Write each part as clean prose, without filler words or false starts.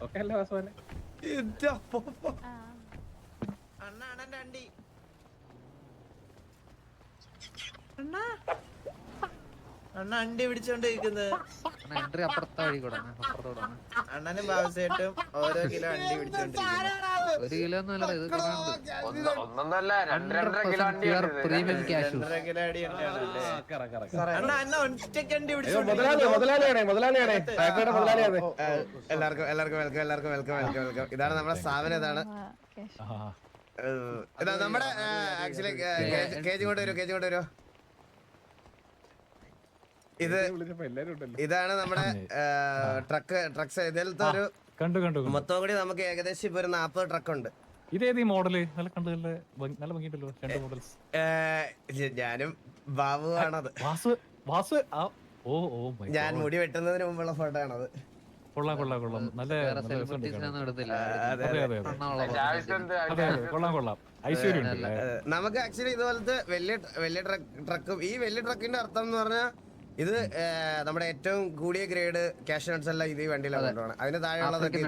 Okay അല്ലേ വാസുവിനെ? അണ്ണ അണ്ണന്റെ അണ്ടി അണ്ണ അണ്ടി പിടിച്ചോണ്ടിരിക്കുന്നത്. എൻട്രി അപ്പുറത്തെ വഴി കൂടെ അപ്പുറത്തോടെ അണ്ണനും ബാബുസേട്ടും ഓരോ കിലോ അണ്ടി പിടിച്ചോണ്ടിരിക്കുന്നു. 1 കിലോ ഒന്നും അല്ല, ഇത് പ്രീമിയം ക്യാഷ്. 2.5 കിലോ അടി തന്നെയാണ്. അണ്ണ അണ്ണ ഒറ്റയ്ക്ക് അണ്ടി എല്ലാവർക്കും വെൽക്കം. ഇതാണ് നമ്മുടെ സ്ഥാപനം. ഇതാണ് നമ്മുടെ ആക്ച്വലി കേജ് കൊണ്ട് വരുമോ. ഇതാണ് നമ്മുടെ ട്രക്സ്. ഇതിലത്തെ ഒരു മൊത്തം കൂടി നമുക്ക് ഏകദേശം ഇപ്പൊ ഒരു 40 ട്രക്ക് ഉണ്ട്. ഇതേത് മോഡല്? നല്ല ഭംഗിയുണ്ടല്ലോ രണ്ട് മോഡൽസ്. ഞാനും ബാബു ആണത്. ഞാൻ മുടി വെട്ടുന്നതിന് മുമ്പുള്ള ഫോട്ടോ ആണത്. കൊള്ളാം. നല്ല നമുക്ക് ആക്ച്വലി ഇതുപോലത്തെ വലിയ ട്രക്കും, ഈ വലിയ ട്രക്കിന്റെ അർത്ഥം എന്ന് പറഞ്ഞാൽ ഇത് നമ്മുടെ ഏറ്റവും കൂടിയ ഗ്രേഡ് ക്യാഷ് നട്ട്സ് എല്ലാം ഇത് ഈ വണ്ടിയിലാണ് കൊണ്ടുപോകണം. അതിന് താഴെയുള്ളതൊക്കെ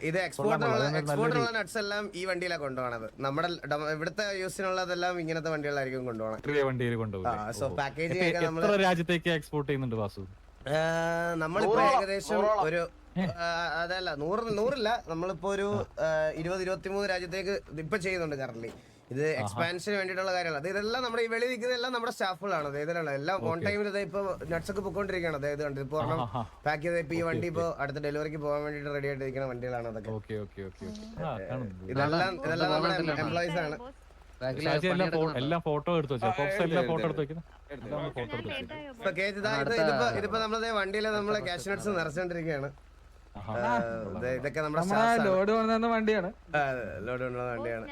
ഇത് എക്സ്പോർട്ടിനുള്ള നട്ട്സ് എല്ലാം ഈ വണ്ടിയിലാണ് കൊണ്ടുപോകണത്. നമ്മുടെ ഇവിടുത്തെ യൂസിനുള്ളതെല്ലാം ഇങ്ങനത്തെ വണ്ടികളായിരിക്കും കൊണ്ടുപോകണം. സോ പാക്കേജിംഗ് രാജ്യത്തേക്ക് എക്സ്പോർട്ട് ചെയ്യുന്നുണ്ട് വാസു. നമ്മളിപ്പോ ഏകദേശം ഒരു അതല്ല 100 നമ്മളിപ്പോ ഒരു 20-23 രാജ്യത്തേക്ക് ഇപ്പൊ ചെയ്യുന്നുണ്ട് കറന്റ്. ഇത് എക്സ്പാൻഷന് വേണ്ടിയിട്ടുള്ള കാര്യമാണ്. ഇതെല്ലാം നമ്മുടെ ഈ വെളി നിൽക്കുന്നതെല്ലാം നമ്മുടെ സ്റ്റാഫുകളാണ്. ഇതിലുള്ള എല്ലാം ഓൺ ടൈമിൽ ഇപ്പൊ നട്ട്സ് ഒക്കെ പൊക്കോണ്ടിരിക്കുകയാണ്. അതായത് കണ്ടത് ഇപ്പൊ ഒരെണ്ണം പാക്ക് ചെയ്ത് ഇപ്പൊ ഈ വണ്ടി ഇപ്പൊ അടുത്ത ഡെലിവറിക്ക് പോകാൻ വേണ്ടിട്ട് റെഡി ആയിട്ടിരിക്കുന്ന വണ്ടികളാണ് അതൊക്കെ. ഇതെല്ലാം നമ്മുടെ എംപ്ലോയീസ് ആണ്. എല്ലാം ഫോട്ടോ എടുത്തു ഇതിപ്പോ നമ്മളെ വണ്ടിയില് നമ്മള് ക്യാഷ് നട്ട്സ് നിറച്ചോണ്ടിരിക്കുകയാണ്. ഇതൊക്കെ നമ്മുടെ ലോഡ് കൊണ്ടുവന്ന വണ്ടിയാണ്. ലോഡ് കൊണ്ടുവന്ന വണ്ടിയാണ്.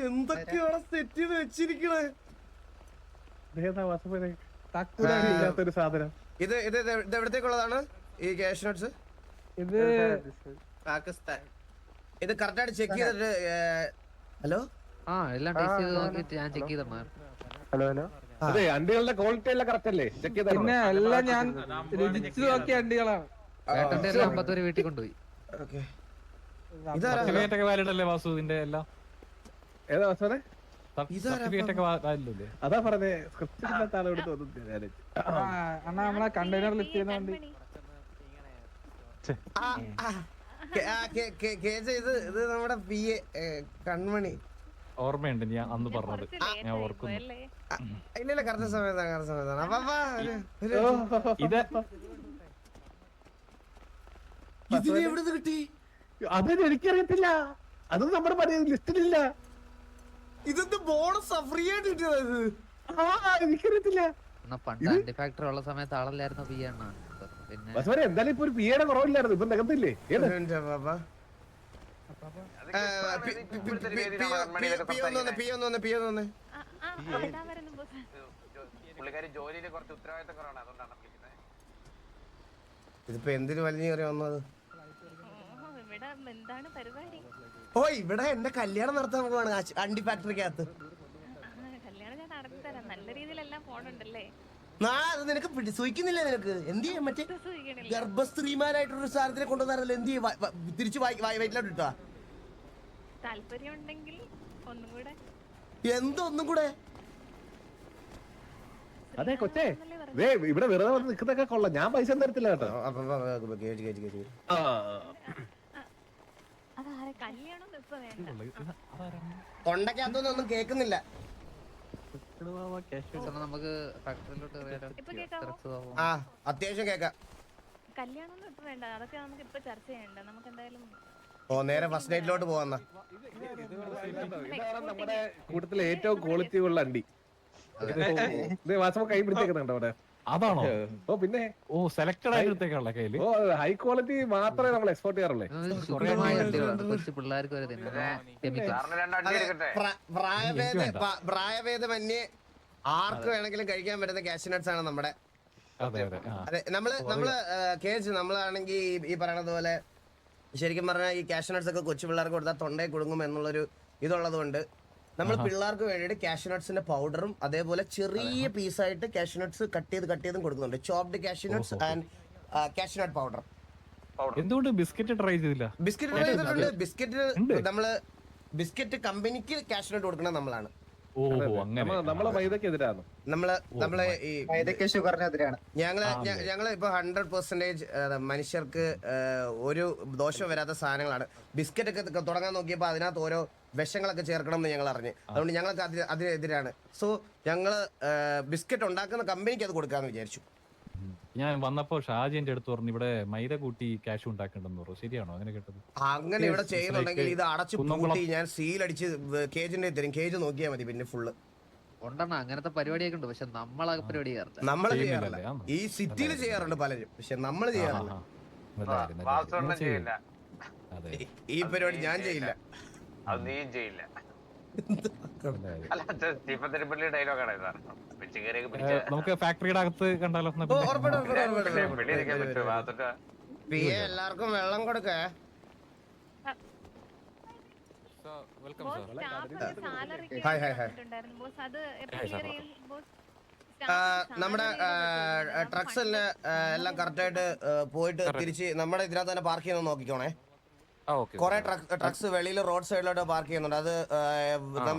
എന്തൊക്കെയാണ് സെറ്റ് ചെയ്ത് വെച്ചിരിക്കണേ. സാധനം ഇത് എവിടത്തേക്കുള്ളതാണ് ഈ ക്യാഷ് നട്ട്സ്? ഇത് പാകിസ്ഥാൻ. ഇത് കറക്റ്റ് ആയിട്ട് ചെക്ക് ചെയ്തിട്ട്. ഹലോ എല്ലാം ടേസ്റ്റ് ചെയ്ത് നോക്കിയിട്ട് ഞാൻ ചെക്ക് ചെയ്തോ. ഹലോ അതെ, അണ്ടികളുടെ ക്വാളിറ്റി എല്ലാം കറക്റ്റ് അല്ലേ? ചെക്ക് ചെയ്ത പിന്നെ എല്ലാം ഞാൻ രുചിച്ചു നോക്കിയ അണ്ടികളാണ്. 50 വരെ വീട്ടിൽ കൊണ്ടുപോയി. വാസു ഇതിന്റെ എല്ലാം ഏതാ വാസുനെ? അതാ പറഞ്ഞേ, അണ്ണാ നമ്മളെ കണ്ടെയ്നർ ലിസ്റ്റ് ചെയ്യുന്ന വണ്ടി. ഇത് നമ്മുടെ കൺമണി. ഓർമ്മയുണ്ട് ഞാൻ അന്ന് പറഞ്ഞത്, ഞാൻ ഓർക്കുന്നു. ഇല്ല കറക്റ്റ് സമയത്താണ്. എവിടുന്ന് കിട്ടി? അതൊന്നും എനിക്കറിയത്തില്ല. അതൊന്നും നമ്മുടെ ലിസ്റ്റിലില്ല. ഇതെന്ത് ബോണസ് ഫ്രീ ആയിട്ട് കിട്ടിയത്? എനിക്കറിയത്തില്ല. പണ്ട് ഫാക്ടറി ഉള്ള സമയത്ത് ആളല്ലായിരുന്നു പി എണ്ണ. പിന്നെ എന്തായാലും ഇപ്പൊ ഒരു പിയുടെ കുറവില്ലായിരുന്നു. ഇപ്പൊ നികത്തില്ലേ? ഇതിപ്പോ എന്തിനു വലിയ കയറി വന്നത്? ഓ ഇവിടെ എന്റെ കല്യാണം നടത്താൻ പോവാണ് അണ്ടി ഫാക്ടറിക്കകത്ത്. അത് നിനക്ക് സൂഹിക്കുന്നില്ലേ? നിനക്ക് എന്ത് ചെയ്യാൻ? മറ്റേ ഗർഭസ്ത്രീമാരായിട്ടുള്ള സാധനത്തിനെ കൊണ്ടുവന്നാറല്ലോ. എന്ത് ചെയ്യും? തിരിച്ചു വയറ്റിലോട്ട് ഇട്ടാ എന്തൊന്നും കൂടെ. അതെ കൊച്ചേ, ഇവിടെ വെറുതെ വന്ന് നിൽക്കുന്നൊക്കെ കൊള്ളാം. ഞാൻ പൈസ തരത്തില്ല കേട്ടോ. തൊണ്ടക്കകത്തൊന്നും ഒന്നും കേക്കുന്നില്ല. നമുക്ക് ഫാക്ടറിയിലോട്ട് അത്യാവശ്യം കേക്കാം. നേരെ ഫസ്റ്റ് നൈറ്റിലോട്ട് പോവാന്ന. നമ്മുടെ കൂട്ടത്തിലെ ഏറ്റവും ക്വാളിറ്റി ഉള്ള അണ്ടി വാസവ കൈ പിടിച്ചേക്കുന്നുണ്ടോ അവിടെ? അതാണോ? ഓ പിന്നെ സെലക്ടഡ് ആയിട്ടേക്കുള്ള കയ്യില് ഹൈ ക്വാളിറ്റി മാത്രമേ നമ്മൾ എക്സ്പോർട്ട് ചെയ്യാറുള്ളൂ. പ്രായഭേദമന്യേ ആർക്ക് വേണമെങ്കിലും കഴിക്കാൻ പറ്റുന്ന ക്യാഷ് നട്ട്സ് ആണ് നമ്മുടെ. അതെ നമ്മള് കേസ് നമ്മളാണെങ്കിൽ ഈ പറയണത് പോലെ ശരിക്കും പറഞ്ഞാൽ ഈ ക്യാഷ് നട്ട്സ് ഒക്കെ കൊച്ചു പിള്ളേർക്ക് കൊടുത്താൽ തൊണ്ടയിൽ കുടുങ്ങും എന്നുള്ളൊരു ഇതുള്ളത് കൊണ്ട് നമ്മൾ പിള്ളേർക്ക് വേണ്ടിയിട്ട് ക്യാഷ് നട്ട്സിന്റെ പൗഡറും അതേപോലെ ചെറിയ പീസായിട്ട് ക്യാഷ് നട്ട്സ് കട്ട് ചെയ്തും കൊടുക്കുന്നുണ്ട്. Chopped cash nuts and cash nut powder. എന്തുകൊണ്ട് ബിസ്ക്കറ്റ് ട്രൈ ചെയ്തില്ല? ബിസ്ക്കറ്റ് ചെയ്തിട്ടുണ്ട്. ബിസ്ക്കറ്റ് നമ്മള് ബിസ്ക്കറ്റ് കമ്പനിക്ക് ക്യാഷ് നോട്ട് കൊടുക്കണം നമ്മളാണ്. ഓഹോ അങ്ങനെ. നമ്മളെ മൈദക്കെതിരാണ്. നമ്മളെ ഈ ഷുഗറിനെതിരാണ്. ഞങ്ങള് ഇപ്പൊ 100% മനുഷ്യർക്ക് ഒരു ദോഷം വരാത്ത സാധനങ്ങളാണ്. ബിസ്ക്കറ്റ് ഒക്കെ തുടങ്ങാൻ നോക്കിയപ്പോ അതിനകത്ത് ഓരോ വിഷങ്ങളൊക്കെ ചേർക്കണം എന്ന് ഞങ്ങൾ അറിഞ്ഞു. അതുകൊണ്ട് ഞങ്ങൾക്ക് അതിനെതിരാണ്. സോ ഞങ്ങള് ബിസ്ക്കറ്റ് ഉണ്ടാക്കുന്ന കമ്പനിക്ക് അത് കൊടുക്കാന്ന് വിചാരിച്ചു. ഞാൻ വന്നപ്പോ ഷാജി എന്റെ അടുത്ത് പറഞ്ഞു ഇവിടെ മൈദ കൂട്ടി ക്യാഷ് ഉണ്ടാക്കണ്ടെന്ന് പറഞ്ഞു. ശരിയാണോ അങ്ങനെ കേട്ടത്? അങ്ങനെ ഇവിടെ ചെയ്യുന്നുണ്ടെങ്കിൽ ഇത് അടച്ചു പൂട്ടി ഞാൻ സീലടിച്ച് കേജിന്റെ തരും. കേജ് നോക്കിയാൽ മതി. പിന്നെ ഫുള്ള് ഉണ്ടെണ്ണ അങ്ങനത്തെ പരിപാടിയൊക്കെ ഉണ്ട്. പക്ഷെ നമ്മളെ പരിപാടി ചെയ്യാറില്ല. നമ്മള് ചെയ്യാറില്ല. ഈ സിറ്റിയിൽ ചെയ്യാറുണ്ട് പലരും, പക്ഷെ നമ്മള് ചെയ്യാറില്ല. ഈ പരിപാടി ഞാൻ ചെയ്യില്ല. അത് നീയും ചെയ്യില്ല. നമുക്ക് ഫാക്ടറിയുടെ അകത്ത് കണ്ടാലോ? എല്ലാവർക്കും വെള്ളം കൊടുക്കേ. നമ്മുടെ ട്രക്സ് എല്ലാം കറക്റ്റ് ആയിട്ട് പോയിട്ട് തിരിച്ച് നമ്മുടെ ഇതിനകത്ത് തന്നെ പാർക്ക് ചെയ്യുന്ന നോക്കിക്കോണേ. കുറെ ട്രക്സ് വെളിയിൽ റോഡ് സൈഡിലോട്ട് പാർക്ക് ചെയ്യുന്നുണ്ട്. അത്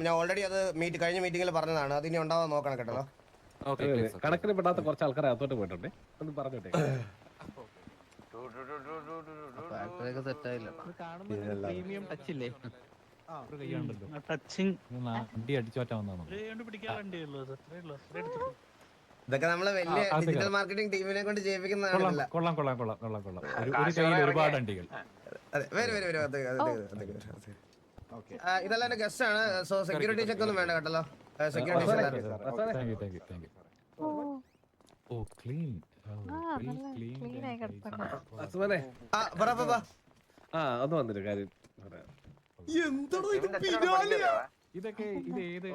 ഞാൻ ഓൾറെഡി അത് കഴിഞ്ഞ മീറ്റിംഗിൽ പറഞ്ഞതാണ്. അത് ഇനി ഉണ്ടാവാൻ നോക്കണം കേട്ടോ. കണക്കിന് പെടാത്ത കുറച്ച് ആൾക്കാരെ അകത്തോട്ട് പോയിട്ടുണ്ട്. ഒന്ന് പറഞ്ഞോട്ടെ. ഫാക്ടറിയൊക്കെ സെറ്റായില്ല. വണ്ടി അടിച്ചു മാറ്റാൻ വന്നതാണോ? ഇതൊക്കെ നമ്മള് വലിയ ഡിജിറ്റൽ മാർക്കറ്റിംഗ് ടീമിനെ കൊണ്ട് ചെയ്യിപ്പിക്കുന്നതാണ്. കൊള്ളാം കൊള്ളാം കൊള്ളാം കൊള്ളാം കൊള്ളാം. ഒരു കയ്യിൽ ഒരുപാട് വണ്ടികൾ. ഇതെല്ലാം എന്റെ ഗസ്റ്റ് ആണ്. സോ സെക്യൂരിറ്റി ചെക്ക് ഒന്നും വേണ്ട കേട്ടല്ലോ. സെക്യൂരിറ്റി ഒന്ന് വന്നിട്ട് കാര്യം ഇതൊക്കെ ഇത് ഏത്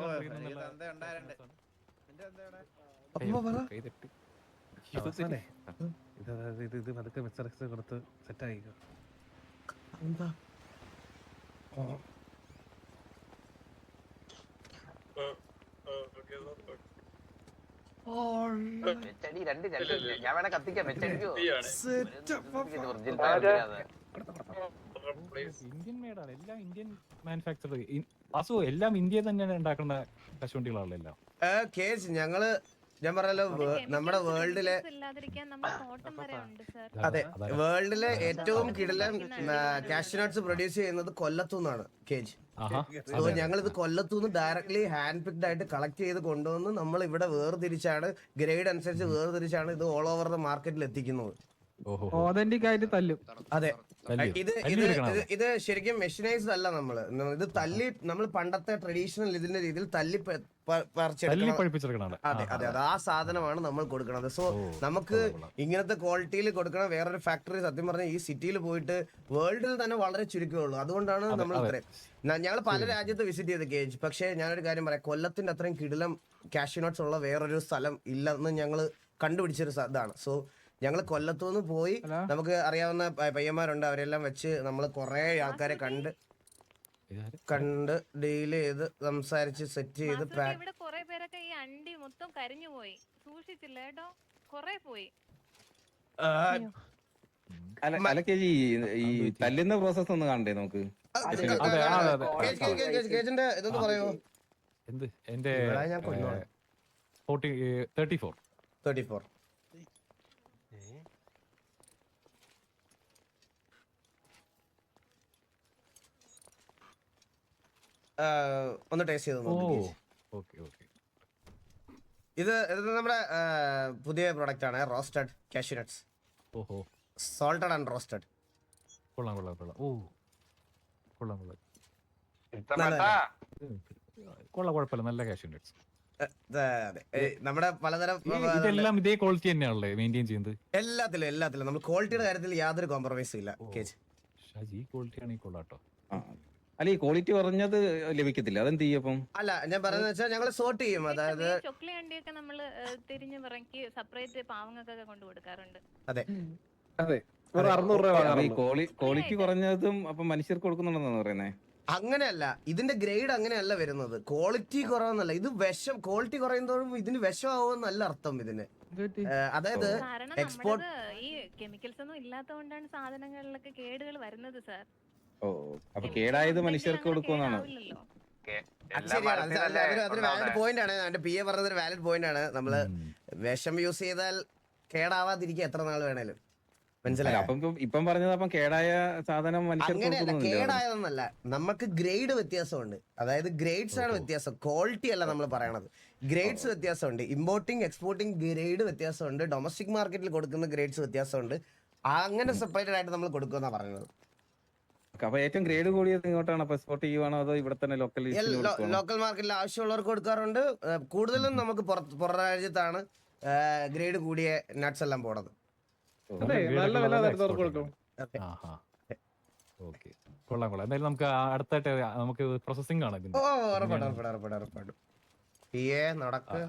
ഇത് പതുക്കെ മിക്സർ കൊടുത്ത് സെറ്റായി. ഞാൻ വേണേ കത്തിക്കാം. ഇന്ത്യൻ മേഡാണ്. എല്ലാം ഇന്ത്യൻ മാനുഫാക്ചർ. വാസു എല്ലാം ഇന്ത്യയിൽ തന്നെയാണ് ഉണ്ടാക്കുന്ന കശുവണ്ടികളാണല്ലോ എല്ലാം. ഞങ്ങള് ഞാൻ പറഞ്ഞല്ലോ നമ്മുടെ വേൾഡിലെ അതെ വേൾഡിലെ ഏറ്റവും കിടിലൻ കാഷ്യൂ നട്ട്സ് പ്രൊഡ്യൂസ് ചെയ്യുന്നത് കൊല്ലത്തുനിന്നാണ് കേജ്. സോ ഞങ്ങൾ ഇത് കൊല്ലത്തുനിന്ന് ഡയറക്ട്ലി ഹാൻഡ് പിക്ഡ് ആയിട്ട് കളക്ട് ചെയ്ത് കൊണ്ടുവന്ന് നമ്മൾ ഇവിടെ വേർതിരിച്ചാണ് ഗ്രേഡ് അനുസരിച്ച് വേർതിരിച്ചാണ് ഇത് ഓൾ ഓവർ ദ മാർക്കറ്റിൽ എത്തിക്കുന്നത്. ഓതന്റിക് ആയിട്ട് തല്ലും. അതെ ഇത് ശരിക്കും മെഷീനൈസ്ഡ് അല്ല. ഇത് തല്ലി നമ്മൾ പണ്ടത്തെ ട്രഡീഷണൽ ഇതിന്റെ രീതിയിൽ തല്ലി അതെ അതെ അതെ ആ സാധനമാണ് നമ്മൾ കൊടുക്കുന്നത്. സോ നമുക്ക് ഇങ്ങനത്തെ ക്വാളിറ്റിയിൽ കൊടുക്കണം. വേറൊരു ഫാക്ടറി സത്യം പറഞ്ഞാൽ ഈ സിറ്റിയിൽ പോയിട്ട് വേൾഡിൽ തന്നെ വളരെ ചുരുക്കമുള്ളൂ. അതുകൊണ്ടാണ് നമ്മൾ ഇത്രയും ഞങ്ങൾ പല രാജ്യത്ത് വിസിറ്റ് ചെയ്ത് കേജ്. പക്ഷേ ഞാനൊരു കാര്യം പറയാം, കൊല്ലത്തിന്റെ അത്രയും കിടിലം കാഷ്യൂ നട്ട്സ് ഉള്ള വേറൊരു സ്ഥലം ഇല്ലെന്ന് ഞങ്ങൾ കണ്ടുപിടിച്ചൊരു ഇതാണ്. സോ ഞങ്ങൾ കൊല്ലത്തുനിന്ന് പോയി നമുക്ക് അറിയാവുന്ന പയ്യന്മാരുണ്ട്, അവരെല്ലാം വെച്ച് നമ്മൾ കുറെ ആൾക്കാരെ കണ്ട് ഡീൽ ചെയ്ത് സംസാരിച്ച് സെറ്റ് ചെയ്ത് ഈ തല്ലുന്ന പ്രോസസ് ഒന്ന് കാണണ്ടേ നമുക്ക്? ഇതൊന്ന് പറയോ? എന്ത് എന്റെ 34 ഒന്ന് ടേസ്റ്റ് ചെയ്ത് നോക്കി. ഇത് നമ്മുടെ പുതിയ പ്രൊഡക്റ്റ് ആണ്, roasted cashew nuts. Salted and roasted. കൊള്ളാം കൊള്ളാം കൊള്ളാം. ഓ കൊള്ളാം കൊള്ളാം കൊള്ളാം. കുഴപ്പമില്ല, നല്ല കാഷ്യൂ നട്ട്സ്. നമ്മുടെ പലതരം ഇതെല്ലാം ഇതേ ക്വാളിറ്റി തന്നെയാണല്ലേ മെയിൻറ്റെയിൻ ചെയ്യുന്നത്? എല്ലാത്തിലും നമ്മൾ ക്വാളിറ്റിയുടെ കാര്യത്തിൽ യാതൊരു കോംപ്രമൈസും ഇല്ല. ഈ ക്വാളിറ്റി ആണെങ്കിൽ കൊള്ളാട്ടോ. അല്ല ഈ ക്വാളിറ്റി പറഞ്ഞത് ലഭിക്കത്തില്ല, അതെന്ത് ചെയ്യും? അല്ല ഞാൻ പറയുന്നത് വെച്ചാൽ ഞങ്ങൾ സോർട്ട് ചെയ്യും. അതായത് അതെ അതെ 600 രൂപ. ക്വാളിറ്റി കുറഞ്ഞതും അപ്പൊ മനുഷ്യർക്ക് കൊടുക്കുന്നുണ്ടെന്നാണ് പറയുന്നത്. അങ്ങനെയല്ല, ഇതിന്റെ ഗ്രേഡ് അങ്ങനെയല്ല വരുന്നത്. ക്വാളിറ്റി കുറവെന്നല്ല, ഇത് വിഷം. ക്വാളിറ്റി കുറയുന്നതോറും ഇതിന് വിഷമാവുമെന്നല്ല അർത്ഥം ഇതിന്. അതായത് എക്സ്പോർട്ട് ഈ കെമിക്കൽസ് ഒന്നും ഇല്ലാത്തതുകൊണ്ടാണ് സാധനങ്ങളിലൊക്കെ കേടുകൾ വരുന്നത് സാർ. ഓ അപ്പൊ കേടായത് മനുഷ്യർക്ക് കൊടുക്കുമെന്നാണ്. അത് ശരിയാണ്. അതൊരു വാലിഡ് പോയിന്റ് ആണ്. എന്റെ പി എ പറഞ്ഞത് ഒരു വാലിഡ് പോയിന്റ് ആണ്. നമ്മള് വിഷം യൂസ് ചെയ്താൽ കേടാവാതിരിക്കുക എത്ര നാൾ വേണേലും. മനസ്സിലായോ? അപ്പം ഇപ്പം പറഞ്ഞത് അപ്പം കേടായ സാധനം മനുഷ്യർക്ക് അങ്ങനെയല്ല, കൊടുക്കുന്നില്ല. കേടായതൊന്നല്ല, നമുക്ക് ഗ്രേഡ് വ്യത്യാസമുണ്ട്. അതായത് ഗ്രേഡ്സ് ആണ് വ്യത്യാസം, ക്വാളിറ്റി അല്ല നമ്മൾ പറയണത്. ഗ്രേഡ്സ് വ്യത്യാസമുണ്ട്. ഇമ്പോർട്ടിങ് എക്സ്പോർട്ടിങ് ഗ്രേഡ് വ്യത്യാസമുണ്ട്. ഡൊമസ്റ്റിക് മാർക്കറ്റിൽ കൊടുക്കുന്ന ഗ്രേഡ്സ് വ്യത്യാസമുണ്ട്. അങ്ങനെ സെപ്പറേറ്റഡ് ആയിട്ട് നമ്മൾ കൊടുക്കുമെന്നാ പറയുന്നത്. അപ്പൊ ഏറ്റവും ഗ്രേഡ് കൂടിയത് ഇങ്ങോട്ടാണ് എക്സ്പോർട്ട് ചെയ്യുവാണോ അതോ ഇവിടെ തന്നെ ലോക്കൽ ലോക്കൽ മാർക്കറ്റിൽ ആവശ്യമുള്ളവർക്ക് കൊടുക്കാറുണ്ട്. കൂടുതലും നമുക്ക് പുറം രാജ്യത്താണ് ഗ്രേഡ് കൂടിയ നട്ട്സ് എല്ലാം പോണത്. നല്ല വില തരുന്നവർക്ക് കൊടുക്കും. ഓക്കെ, കൊള്ളാം കൊള്ളാം. എന്തായാലും നമുക്ക് അടുത്തായിട്ട് നമുക്ക് പ്രോസസിംഗ് ആണ് ഇതിന്റെ. ഉറപ്പായിട്ടും നടക്ക്.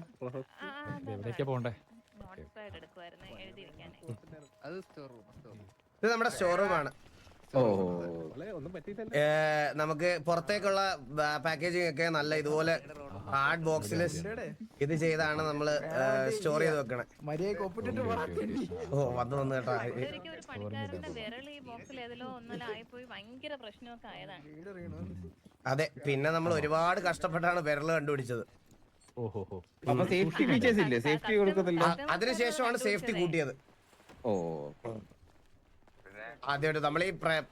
എവിടേക്കാ പോണ്ടേ? അത് സ്റ്റോർ റൂം. ഇത് നമ്മുടെ ഷോറൂമാണ്. ഒന്നും പറ്റിയിട്ടല്ല. നമുക്ക് പുറത്തേക്കുള്ള പാക്കേജിംഗ് ഒക്കെ നല്ല ഇതുപോലെ ഹാർഡ് ബോക്സിൽ ഇത് ചെയ്താണ് നമ്മള് സ്റ്റോർ ചെയ്ത് വെക്കണേ. ഓ വന്ന് കേട്ടോ. അതെ, പിന്നെ നമ്മൾ ഒരുപാട് കഷ്ടപ്പെട്ടാണ് വിരല് കണ്ടുപിടിച്ചത്. അപ്പൊ സേഫ്റ്റി ഫീച്ചേഴ്സ് ഇല്ലേ? സേഫ്റ്റി കൊടുക്കത്തില്ല. അതിനുശേഷമാണ് സേഫ്റ്റി കൂട്ടിയത്. ഓ ആദ്യമായിട്ട് നമ്മൾ ഈ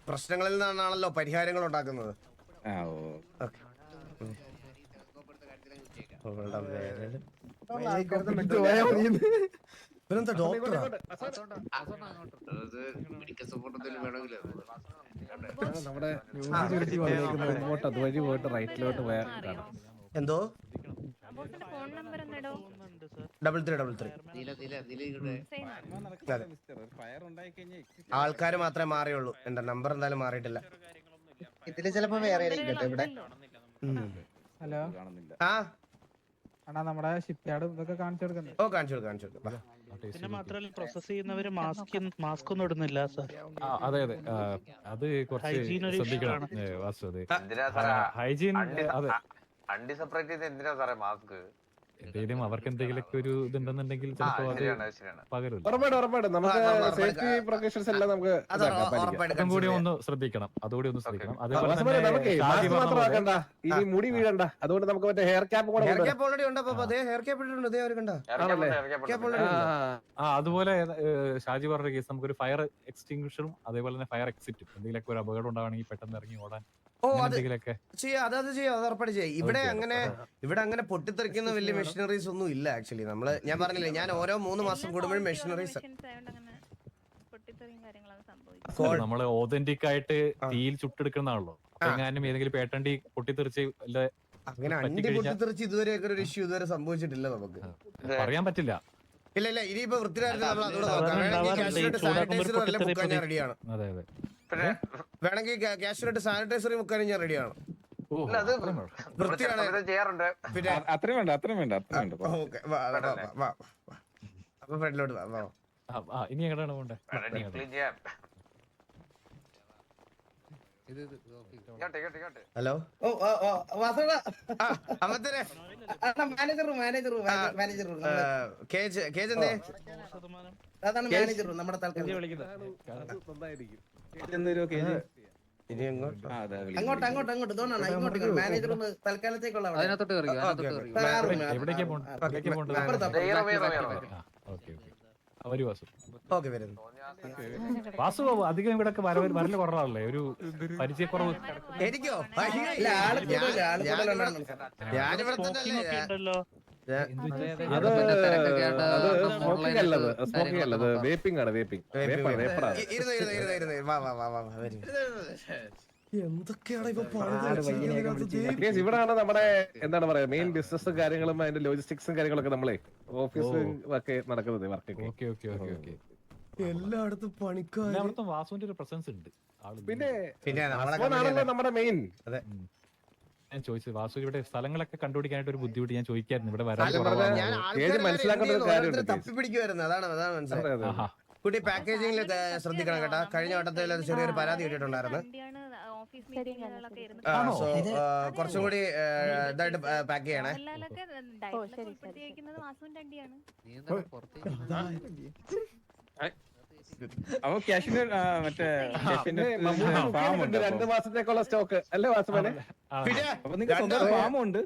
പ്രശ്നങ്ങളിൽ നിന്നാണല്ലോ പരിഹാരങ്ങൾ ഉണ്ടാക്കുന്നത്. അതുവഴി പോയിട്ട് റൈറ്റിലോട്ട് പോയാൽ കാണാം. എന്തോ 3333. ആൾക്കാര് മാത്രമേ മാറിയുള്ളൂ. എന്റെ നമ്പർ എന്തായാലും മാറിയിട്ടില്ല. ഇതില് ചിലപ്പോ വേറെ ഇവിടെ. ഹലോ ആ അണ്ണാ, നമ്മുടെ ഷിപ്പ് യാർഡ് ഇതൊക്കെ കാണിച്ചു കൊടുക്കണ്ടേ? ഓ കാണിച്ചു. പിന്നെ മാത്രമല്ല പ്രോസസ് ചെയ്യുന്നവര് മാസ്ക് ഒന്നും ഇടുന്നില്ല സാർ. അതെ അതെ, അത് കുറച്ച് ശ്രദ്ധിക്കണം വാസു. അതെ, ഹൈജീൻ. അതെ, അണ്ടി സെപ്പറേറ്റ് ചെയ്ത് എന്തിനാ സാറേ മാസ്ക്? എന്തെങ്കിലും അവർക്ക് എന്തെങ്കിലുമൊക്കെ ഒരു ഇതുണ്ടെന്നുണ്ടെങ്കിൽ ചിലപ്പോ അത് പകരും. ഉറപ്പായിട്ടും നമുക്ക് സേഫ്റ്റി പ്രിക്കോഷൻസ് എല്ലാം നമുക്ക് അതും കൂടി ഒന്ന് ശ്രദ്ധിക്കണം. അതുകൂടി ഒന്ന് ശ്രദ്ധിക്കണം. അതേപോലെ നമുക്ക് മാത്രമാക്കണ്ട, ഇനി മുടി വീഴണ്ട. അതുകൊണ്ട് നമുക്ക് മറ്റേ ഹെയർ ക്യാപ്പ് കൂടെ ഓൾറെഡി ഉണ്ട്. ഹെയർ ക്യാപ്പ് ഇട്ടിട്ടുണ്ട്. അതുപോലെ ഷാജി പറഞ്ഞ കേസ് നമുക്കൊരു ഫയർ എക്സ്റ്റിംഗ്വിഷറും അതേപോലെ തന്നെ ഫയർ എക്സിറ്റും എന്തെങ്കിലുമൊക്കെ ഒരു അപകടം ഉണ്ടാവണമെങ്കിൽ പെട്ടെന്ന് ഇറങ്ങി ഓടാൻ ഇവിടെ അങ്ങനെ പൊട്ടിത്തെറിക്കുന്ന വലിയ മെഷീനറീസ് ഒന്നും ഇല്ല. ആക്ച്വലി ഞാൻ പറഞ്ഞില്ലേ, ഞാൻ ഓരോ 3 മാസം കൂടുമ്പോഴും മെഷീനറീസ് നമ്മള് ഓതന്റിക് ആയിട്ട് തീയിൽ ചുട്ടെടുക്കുന്നതാണല്ലോ. എങ്ങാനും ഏതെങ്കിലും പേട്ടണ്ടി പൊട്ടിത്തെറിച്ച് അങ്ങനെ അണ്ടി പൊട്ടിത്തെറിച്ച് ഇതുവരെയൊക്കെ ഒരു ഇഷ്യൂ ഇതുവരെ സംഭവിച്ചിട്ടില്ല നമുക്ക്. പറയാൻ പറ്റില്ല. ഇല്ല ഇനിയിപ്പോ വൃത്തിയായിട്ട് നമ്മൾ അതോടെ നോക്കാം. റെഡിയാണ്. അതെ അതെ, വേണമെങ്കിൽ ക്യാഷ്വലായിട്ട് സാനിറ്റൈസറി മുക്കാനും ഞാൻ റെഡിയാണ്. ചെയ്യാറുണ്ട്. പിന്നെ അത്രയും വേണ്ട. അപ്പൊ ഫ്രണ്ടിലോട്ട് ഇനി എങ്ങനെയാണ് പോണ്ടേ? ഹലോ, നമ്മുടെ തൽക്കാലം അങ്ങോട്ട് തോന്നാണ്. ഇങ്ങോട്ട് മാനേജർ ഒന്ന് തൽക്കാലത്തേക്കുള്ള വാസു അധികം ഇവിടെ വരല് കുറവാണല്ലേ? ഒരു പരിചയക്കുറവ്. എനിക്കോ? വേപ്പിംഗ് ആണ്. എന്തൊക്കെയാണ് ഇവിടാണ് നമ്മുടെ എന്താണ് പറയാ മെയിൻ ബിസിനസ് കാര്യങ്ങളും അതിന്റെ ലോജിസ്റ്റിക്സും കാര്യങ്ങളൊക്കെ നമ്മളെ ഓഫീസും ഒക്കെ നടക്കുന്നത് വർക്കൊക്കെ. എല്ലായിടത്തും പണിക്കാരും വാസുവിന്റെ ഒരു പ്രസൻസ് ഉണ്ട്. പിന്നെ നമ്മുടെ മെയിൻ. ഞാൻ ചോദിച്ചത് വാസു ഇവിടെ സ്ഥലങ്ങളൊക്കെ കണ്ടുപിടിക്കാനായിട്ട് ഒരു ബുദ്ധിമുട്ട് ഞാൻ ചോദിക്കായിരുന്നു. ഇവിടെ വരാൻ തപ്പിപ്പിടിക്കുവായിരുന്നു. അതാണ് മനസ്സിലായത്. കുട്ടി പാക്കേജിംഗിൽ ശ്രദ്ധിക്കണം കേട്ടാ. കഴിഞ്ഞ വട്ടത്തിൽ ചെറിയൊരു പരാതി കിട്ടിയിട്ടുണ്ടായിരുന്നു. കുറച്ചും കൂടി ഇതായിട്ട് പാക്ക് ചെയ്യണേ. അപ്പൊ കാശ്മീർ മറ്റേ ഫാം ഉണ്ട് 2 മാസത്തേക്കുള്ള സ്റ്റോക്ക് അല്ലേ വാസവനെ? പിന്നെ അപ്പൊ നിങ്ങൾക്ക് സ്വന്തം ഫാമും ഉണ്ട്.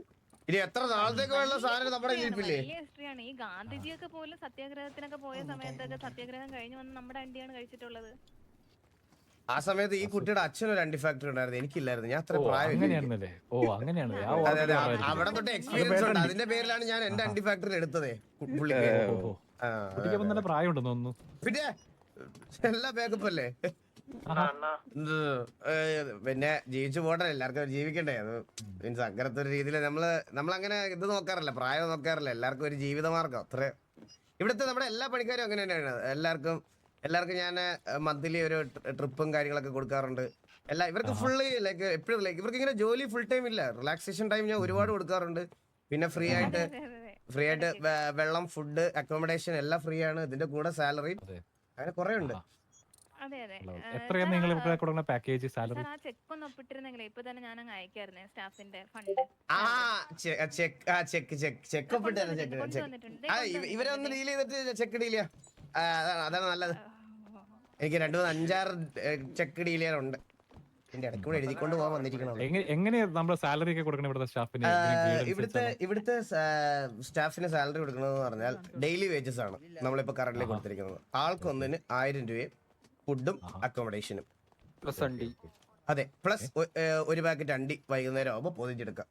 ഇനി എത്ര നാളത്തേക്കുള്ള സാധനം നമ്മുടെ ഇരിപ്പില്ലേ? വലിയ ഹിസ്റ്ററിയാണ്. ഈ ഗാന്ധിജിയൊക്കെ പോലും സത്യാഗ്രഹത്തിനൊക്കെ പോയ സമയത്തൊക്കെ സത്യാഗ്രഹം കഴിഞ്ഞ് വന്ന് നമ്മുടെ അണ്ടിയാണ് കഴിച്ചിട്ടുള്ളത്. ആ സമയത്ത് ഈ കുട്ടിയുടെ അച്ഛനൊരു അണ്ടി ഫാക്ടറി ഉണ്ടായിരുന്നു, എനിക്കില്ലായിരുന്നു. ഞാൻ അത്ര പ്രായം അങ്ങനെയാണെന്നല്ലേ? ഓ അങ്ങനെയാണല്ലേ? അതെ അതെ, അവിടെ തൊട്ട് എക്സ്പീരിയൻസ് ഉണ്ട്. അതിന്റെ പേരിലാണ് ഞാൻ എന്റെ അണ്ടി ഫാക്ടറി എടുത്തതേ പുള്ളിക്ക്. ആ, നല്ല പ്രായം ഉണ്ടെന്ന് തോന്നുന്നു. പിന്നെ എല്ലാ ബാക്കപ്പ് അല്ലേ? പിന്നെ ജീവിച്ചു പോട്ടെ, എല്ലാവർക്കും ജീവിക്കണ്ടേ. അത് മീൻസ് അങ്ങനത്തെ ഒരു രീതിയിൽ നമ്മളങ്ങനെ ഇത് നോക്കാറില്ല, പ്രായം നോക്കാറില്ല. എല്ലാവർക്കും ഒരു ജീവിതമാർഗം അത്ര. ഇവിടുത്തെ നമ്മുടെ എല്ലാ പണിക്കാരും അങ്ങനെ തന്നെയാണ്. എല്ലാവർക്കും ഞാൻ മന്ത്ലി ഒരു ട്രിപ്പും കാര്യങ്ങളൊക്കെ കൊടുക്കാറുണ്ട്. ഇവർക്ക് ഫുള്ളി ലൈക്ക് എപ്പോഴും ലൈക്ക് ഇവർക്ക് ഇങ്ങനെ ജോലി ഫുൾ ടൈം ഇല്ല, റിലാക്സേഷൻ ടൈം ഞാൻ ഒരുപാട് കൊടുക്കാറുണ്ട്. പിന്നെ ഫ്രീ ആയിട്ട് വെള്ളം, ഫുഡ്, അക്കോമഡേഷൻ എല്ലാം ഫ്രീ ആണ്. ഇതിന്റെ കൂടെ സാലറി അങ്ങനെ കുറെ ഉണ്ട്. അതെ അതെ. എത്രയാണ് നിങ്ങൾ ഇവിടെ കൊടുക്കുന്ന പാക്കേജ് സാലറി? ആ ചെക്ക് ഒന്ന് ഒപ്പിട്ടിരുന്നെങ്കിൽ ഇപ്പൊ തന്നെ ഞാൻ അങ്ങ് അയക്കായിരുന്നേ സ്റ്റാഫിന്റെ ഫണ്ട്. ചെക്ക് ഒപ്പിട്ട് ഇവരെ ഒന്ന് ഡീൽ ചെയ്തിട്ട് ചെക്ക് ഡീൽ ചെയ്യാം. അതാണ് നല്ലത്. എനിക്ക് 2, 3, 5, 6 ചെക്ക് ഡീൽ ചെയ്യാനുണ്ട്. എന്റെ ഇടയ്ക്ക് കൂടെ എഴുതിക്കൊണ്ട് പോകാൻ വന്നിരിക്കണം. എങ്ങനെയാ നമ്മുടെ സാലറി ഒക്കെ കൊടുക്കണം ഇവിടുത്തെ സ്റ്റാഫിന്? ഇവിടുത്തെ സ്റ്റാഫിന് സാലറി കൊടുക്കണമെന്ന് പറഞ്ഞാൽ ഡെയിലി വേജസ് ആണ് നമ്മളിപ്പോ കറന്റ് കൊടുത്തിരിക്കുന്നത്. ആൾക്കൊന്നിന് 1000 രൂപയും ഫുഡും അക്കോമഡേഷനും. അതെ, പ്ലസ് ഒരു പാക്കറ്റ് അണ്ടി വൈകുന്നേരം ആവുമ്പോ പൊതിഞ്ഞെടുക്കാം.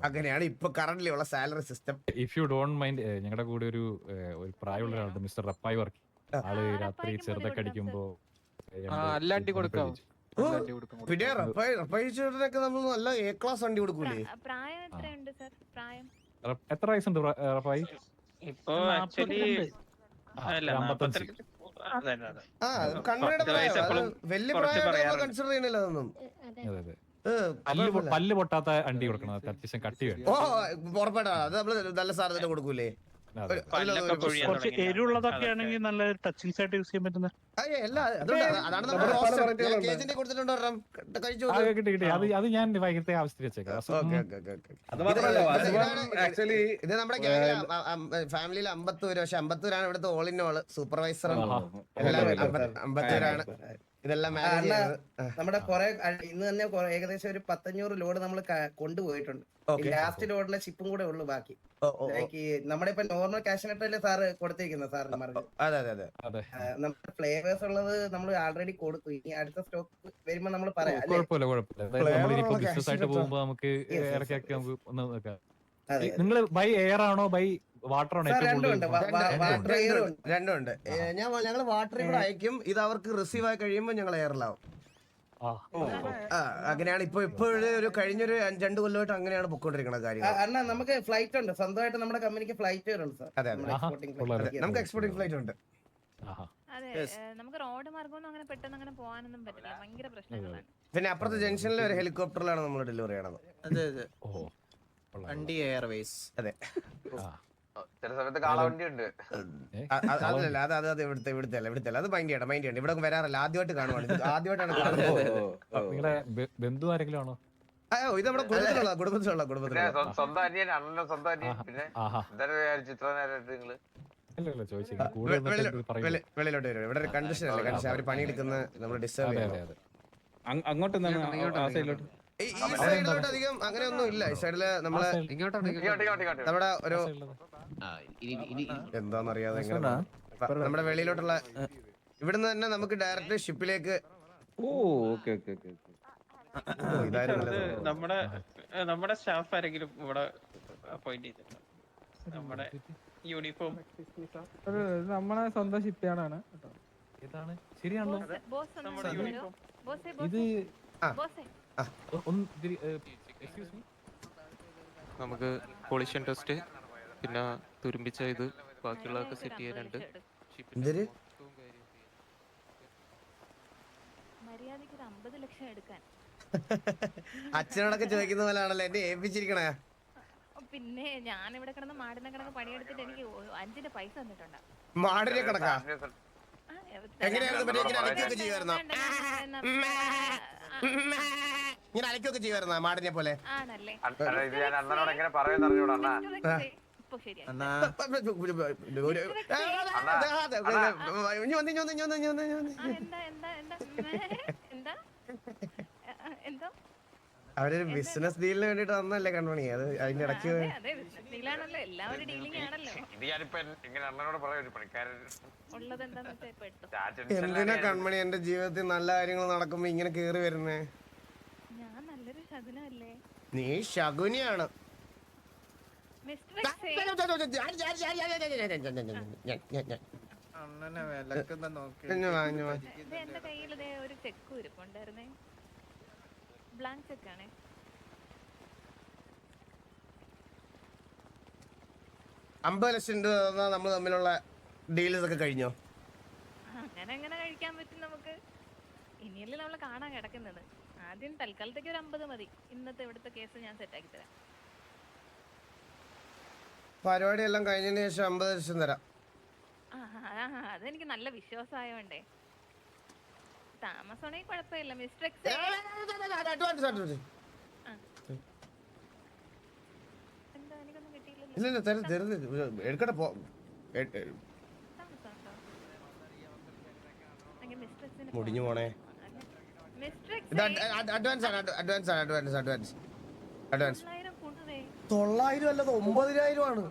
അങ്ങനെയാണ് ഇപ്പൊ കറന്റ് ഉള്ള salary system. If you don't mind, ഞങ്ങളുടെ കൂടെ ഒരു പ്രായമുള്ള ഒരാളുണ്ട്, മിസ്റ്റർ റപ്പായി വർക്ക്. ആള് രാത്രി ചെറുതൊക്കെ അടിക്കുമ്പോ പിന്നെ റപ്പായിച്ചേട്ടനൊക്കെ നമ്മൾ നല്ല എ ക്ലാസ് വണ്ടി കൊടുക്കൂലേ? പ്രായം എത്രയുണ്ട് സർ? പ്രായം എത്ര വയസ്സുണ്ട് റപ്പായി? ഇപ്പൊ ആക്ച്വലി കണ്ണയുടെ പ്രായം വലിയ പ്രായം കൺസിഡർ ചെയ്യണില്ല അതൊന്നും. പല്ല് പൊട്ടാത്ത അണ്ടി കൊടുക്കണം, അത്യാവശ്യം കട്ടി വേണം. ഓ ഉറപ്പായിട്ടാ, അത് നമ്മള് നല്ല സാധനം കൊടുക്കൂലേ? കുറച്ച് എരിവുള്ളതൊക്കെ ആണെങ്കിൽ നല്ല ടച്ചിങ്സ് ആയിട്ട് യൂസ് ചെയ്യാൻ പറ്റുന്ന. അതാണ് കൊടുത്തിട്ടുണ്ടോ? കഴിച്ചു. അത് ഞാൻ വൈകിട്ടത്തെ ആവശ്യത്തിൽ വെച്ചേക്കാം. ഇത് നമ്മുടെ ഫാമിലിയിൽ 50 പേര്. പക്ഷെ 50 പേരാണ് ഇവിടുത്തെ ഓൾ ഇൻ ഓൾ സൂപ്പർവൈസറും എല്ലാം. 50 പേരാണ് ഇതെല്ലാം മാനേജ് ചെയ്യുന്നത്. നമ്മുടെ ഇന്ന് തന്നെ ഏകദേശം ഒരു 500 ലോഡ് നമ്മൾ കൊണ്ടുപോയിട്ടുണ്ട്. ലാസ്റ്റ് ലോഡിലെ ഷിപ്പും കൂടെ ഉള്ളു ബാക്കി. നമ്മുടെ ഇപ്പൊ നോർമൽ ക്യാഷിനെട്ടല്ലേ സാറ് കൊടുത്തേക്കുന്നത് സാറിന് പറഞ്ഞു. അതെ അതെ അതെ. നമ്മുടെ ഫ്ലേവേഴ്സ് ഉള്ളത് നമ്മൾ ആൾറെഡി കൊടുത്തു. ഇനി അടുത്ത സ്റ്റോക്ക് വരുമ്പോ നമ്മൾ പറയാം. നിങ്ങൾ ബൈ എയർ ആണോ ബൈ വാട്ടർ ആണോ? രണ്ടുണ്ട്. ഞങ്ങൾ വാട്ടറിൽ കൂടെ അയക്കും. ഇത് അവർക്ക് റിസീവ് ആയി കഴിയുമ്പോൾ ഞങ്ങൾ എയറിലാവും. അങ്ങനെയാണ് ഇപ്പൊ ഇപ്പോഴും ഒരു കഴിഞ്ഞൊരു 2 കൊല്ലമായിട്ട് അങ്ങനെയാണ് പൊക്കോണ്ടിരിക്കുന്നത് കാര്യങ്ങൾ. അണ്ണാ നമുക്ക് ഫ്ലൈറ്റ് ഉണ്ട്, സ്വന്തമായിട്ട് നമ്മുടെ കമ്പനിക്ക് ഫ്ലൈറ്റ് ഉണ്ട് സാർ. അതെ, നമുക്ക് എക്സ്പോർട്ടിംഗ് ഫ്ലൈറ്റ് ഉണ്ട്. അതെ, നമുക്ക് റോഡ് മാർഗമൊന്നും അങ്ങനെ പെട്ടെന്ന് അങ്ങനെ പോകാനൊന്നും പറ്റില്ല, ഭയങ്കര പ്രശ്നങ്ങളാണ്. പിന്നെ അപ്പുറത്തെ ജംഗ്ഷനിൽ ഒരു ഹെലികോപ്റ്ററിലാണ് നമ്മൾ ഡെലിവറി ചെയ്യണത്. അതെ അതെ, അണ്ടി എയർവേസ്. അതെ, ചില സമയത്ത് കാളവണ്ടി ഉണ്ട്. അതല്ല, അത് ഇവിടുത്തെ അല്ല. അത് മൈൻഡ് ചെയ്യണം. ഇവിടെ വരാറില്ല, ആദ്യമായിട്ട് കാണുവാണ്. ആദ്യമായിട്ടാണ് കാണുന്നത്. നിങ്ങളുടെ ബന്ധു ആരെങ്കിലും ആണോ? ഇത് നമ്മുടെ കുടുംബത്തിലുള്ള സ്വന്തം അനിയൻ, അണ്ണന്റെ സ്വന്തം അനിയൻ. പിന്നെ ചിത്ര നേരമായിട്ട് നിങ്ങള് വെളിയിലോട്ട് വരും. ഇവിടെ ഒരു കണ്ടീഷൻ അല്ലേ, കാരണം അവര് പണിയെടുക്കുന്ന നമ്മൾ ഡിസ്റ്റർബ് ചെയ്യാം. അങ്ങോട്ട് ഈ സൈഡിലോട്ട് അധികം അങ്ങനെ ഒന്നും ഇല്ല. ഈ സൈഡില് നമ്മള് നമ്മുടെ ഒരു എന്താന്നറിയാതെ നമ്മുടെ വെളിയിലോട്ടുള്ള ഇവിടുന്ന് തന്നെ നമുക്ക് ഡയറക്റ്റ് ഷിപ്പിലേക്ക്. നമ്മുടെ സ്റ്റാഫ് ആരെങ്കിലും ഇവിടെ അപ്പോയിന്റ് ചെയ്തിട്ടുണ്ടോ? നമ്മുടെ യൂണിഫോം നമ്മളെ സ്വന്തം ഷിപ്പ്യാർഡാണ്. ഏതാണ്? ശരിയാണല്ലോ. ഇത് നമുക്ക് പോളിഷൻ ടെസ്റ്റ്, പിന്നെ തുരുമ്പിച്ച ഇത്, ബാക്കിയുള്ളതൊക്കെ സെറ്റ് ചെയ്യാനുണ്ട്. മര്യാദയ്ക്ക് 50 ലക്ഷം എടുക്കാൻ അച്ഛനോടൊക്കെ ചോദിക്കുന്ന പോലെയാണല്ലോ എന്നെ ഏൽപ്പിച്ചിരിക്കണേ. പിന്നെ ഞാൻ ഇവിടെ കിടന്ന് മാടിനെ കിടന്ന് പണിയെടുത്തിട്ട് എനിക്ക് 5 പൈസ തന്നിട്ടുണ്ട്. മാടിനെ കിടക്കാ എങ്ങനെയായിരുന്നു? ഇങ്ങനെ അലക്കൊക്കെ ചെയ്യുമായിരുന്ന മാടിനെ പോലെ? ആണല്ലേ? അണ്ണനോട് എങ്ങനെ പറയുന്ന അറിഞ്ഞൂടാ. ഇപ്പൊ ശരിയായി എന്താ എന്താ എന്താ എന്താ എന്തോ അവരൊരു ബിസിനസ് ഡീലിന് വേണ്ടിട്ട് വന്നല്ലേ കൺമണി, അത് അതിന്റെ ഇടയ്ക്ക് അതെ ബിസിനസ് ഡീലാണല്ലോ, എല്ലാവരും ഡീലിംഗ് ആണല്ലോ. ഇത് ഞാനിപ്പോ ഇങ്ങനെ അണ്ണനോട് പറയാം, ഒരു പണിക്കാരൻ ഉള്ളത് എന്താന്ന് വെച്ചാൽ ഇപ്പൊ എടുത്തു. എന്തിനാ കൺമണി എന്റെ ജീവിതത്തിൽ നല്ല കാര്യങ്ങൾ നടക്കുമ്പോ ഇങ്ങനെ കേറി വരുന്നേ? ഞാൻ നല്ലൊരു ശകുനല്ലേ? നീ ശകുനിയാണ്. മിസ്റ്റർ എക്സേ, ഇത് എന്റെ കയ്യിൽ ഒരു ചെക്ക് ഇരിപ്പുണ്ടായിരുന്നേ, ബ്ലാങ്ക് ചെക്കാണേ. $50,00,000 നമ്മൾ തമ്മിലുള്ള ഡീൽസ് ഒക്കെ കഴിഞ്ഞോ? അങ്ങനെ എങ്ങനെ കഴിക്കാൻ പറ്റും നമുക്ക്? ഇനിയല്ലേ നമ്മള് കാണാൻ കിടക്കുന്നത്. ആദ്യം തൽക്കാലത്തേക്ക് ഒരു 50 മതി. ഇന്നത്തെ ഇവിടുത്തെ കേസ് ഞാൻ സെറ്റാക്കി തരാം. പരിപാടി എല്ലാം കഴിഞ്ഞതിന് ശേഷം 50,00,000 തരാം. അതെനിക്ക് നല്ല വിശ്വാസമായോണ്ടേ. താമസമാണെങ്കിൽ കുഴപ്പമില്ല മിസ്റ്റർ എക്സേ. എന്താ എനിക്കൊന്നും കിട്ടിയില്ലല്ലോ. ഇല്ല എടുക്കട്ടെ പോ. മുടിഞ്ഞു പോണേ. അഡ്വാൻസ് 9,000 അല്ലത് 9,000 ആണ്.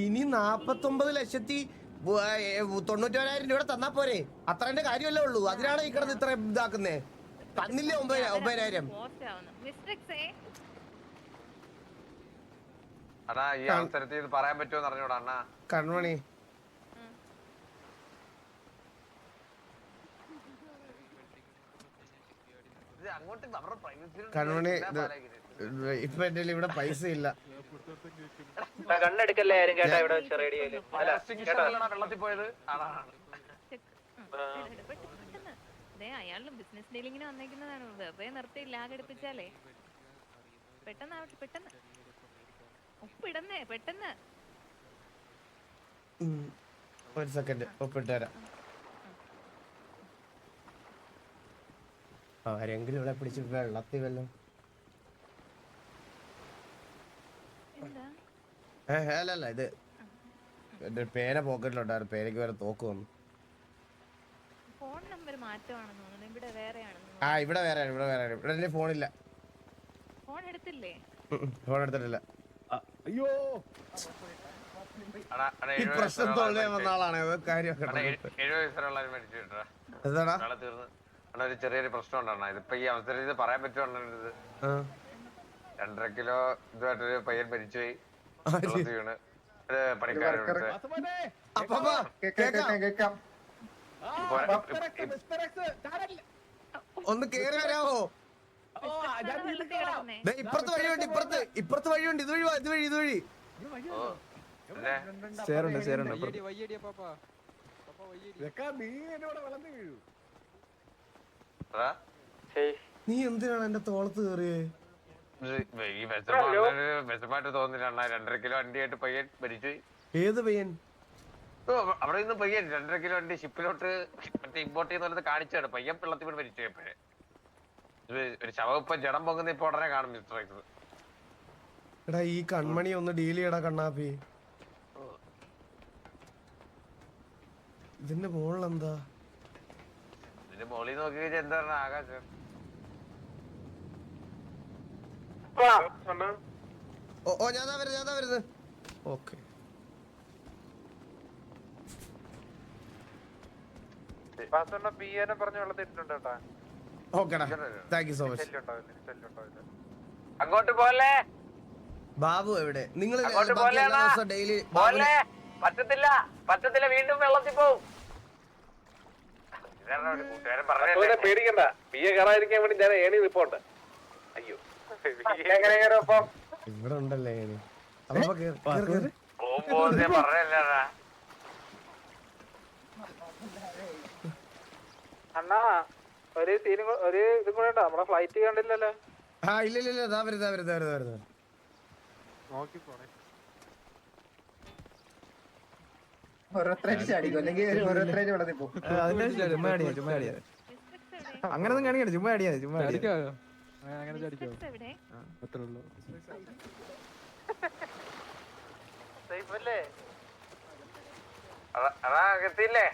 ഇനി 49,90,000 രൂപ തന്നാ പോരെ? അത്രേന്റെ കാര്യമല്ലേ ഉള്ളൂ. അതിനാണ് ഈ കിടന്ന് ഇത്ര ഇതാക്കുന്നേ. തന്നില്ലേ 9,000? അണ്ണാ ഈ അവസരത്തിൽ ഇത് പറയാൻ പറ്റുമോ അറിഞ്ഞൂടാ അണ്ണാ. കൺമണി കൺമണി ഇപ്പൊ എന്റെ ഇവിടെ പൈസ ഇല്ല. കണ്ണെടുക്കല്ലേ ആരും കേട്ടാ ഇവിടെ വെള്ളത്തിൽ പോയത് അയാളുടെ ബിസിനസ് ഡീലിങ്ങിന് വന്നേക്കുന്നതാണ്. വെറുതെ നിർത്തി ലാഗടിപ്പിച്ചാലേ പെട്ടെന്നാവട്ടെ. പെട്ടെന്ന് ഒപ്പിടന്നേ പെട്ടെന്ന്. ഒരു സെക്കൻഡ് ഒപ്പിട്ട് തരാം. ആരെങ്കിലും ഇവിടെ പിടിച്ച് വെള്ളത്തിൽ വല്ലതും. അല്ല ഇത് എന്റെ പേന പോക്കറ്റിലുണ്ടായിരുന്നു. പേനയ്ക്ക് വരെ തോക്ക് വന്നു. ഫോൺ നമ്പർ മാറ്റമാണെന്ന് തോന്നുന്നു. ഇവിടെ വേറെയാണെന്ന്. ഇവിടെ വേറെ ഇവിടെ ഫോണില്ല. ഫോൺ എടുത്തില്ലേ? ഫോൺ എടുത്തിട്ടില്ല. അയ്യോ ഈ പ്രശ്നം തൊഴിലേ വന്ന ആളാണ് കാര്യം. 70 വയസ്സുള്ള മരിച്ചു കിട്ടാ. നാളെ തീർന്ന് അണ്ണാ ഒരു ചെറിയൊരു പ്രശ്നം ഉണ്ടാണ്. ഇതിപ്പോ ഈ അവസരത്തിൽ ഇത് പറയാൻ പറ്റുമോ? ഇത് 2.5 കിലോ ഇതുമായിട്ടൊരു പയ്യൻ മരിച്ചുപോയി. വീണ് ഒരു പണിക്കാരൻ ഒന്ന് കേറി വരാമോ? ഇപ്പുറത്ത് വഴിയുണ്ട്. ഇപ്പുറത്ത് വഴിയുണ്ട്. ഇതുവഴി നീ എന്തിനാണ് എന്റെ തോളത്ത് കയറിയേ? വിശമായിട്ട് തോന്നില്ല. 2.5 കിലോ വണ്ടിയായിട്ട് പയ്യൻ മരിച്ചു. ഏത് പയ്യൻ? അവിടെ നിന്ന് പയ്യൻ 2.5 കിലോ വണ്ടി ഷിപ്പിലോട്ട് മറ്റേ ഇമ്പോർട്ട് ചെയ്യുന്ന കാണിച്ചാണ്. പയ്യൻ വെള്ളത്തിൽ വീണ് മരിച്ചു. എപ്പോഴേ ഒരു ശവം ഇപ്പൊ ജഡം പൊങ്ങുന്ന ഇപ്പൊ ഉടനെ കാണും. മിസ്റ്റർ എടാ ഈ കൺമണി ഒന്ന് ഡീൽ ചെയ്യടാ കണ്ണാപ്പി. ഇതിന്റെ മുകളിലെന്താ? ഇതിന്റെ മുകളിൽ നോക്കി കഴിഞ്ഞാൽ എന്താ പറഞ്ഞ ആകാശം. ഞാൻ വരുന്നത്. ഓക്കെ ഓക്കെടാ, താങ്ക് യു സോ മച്ച്. അങ്ങോട്ട് പോലെ ബാബു എവിടെ? നിങ്ങൾ ഡെയിലി പറ്റത്തില്ല വീണ്ടും വെള്ളത്തിൽ പോവും. കൂട്ടുകാരൻ പറഞ്ഞ പേടിക്കണ്ട. പിയെ കയറാതിരിക്കാൻ വേണ്ടി ഞാൻ ഏണി റിപ്പോർട്ട്. അയ്യോ ഇവിടെ ഉണ്ടല്ലേ ഏണി. പറഞ്ഞല്ലാ അണ്ണാ ഒരു സീനും ഒരു ഇതും കൂടെ ഉണ്ടോ? നമ്മുടെ ഫ്ലൈറ്റ് കണ്ടില്ലല്ലോ. ഇല്ല വരുന്നത് നോക്കി പോണേ. അങ്ങനൊന്നും കാണിക്കണ്ട. ചുമ്മാ അടിയാ അങ്ങനെ ചടിക്കോ ബിസ്ക്കറ്റ്സ് എവിടെ? അത്രേ ഉള്ളൂ അതാ എത്തിയില്ലേ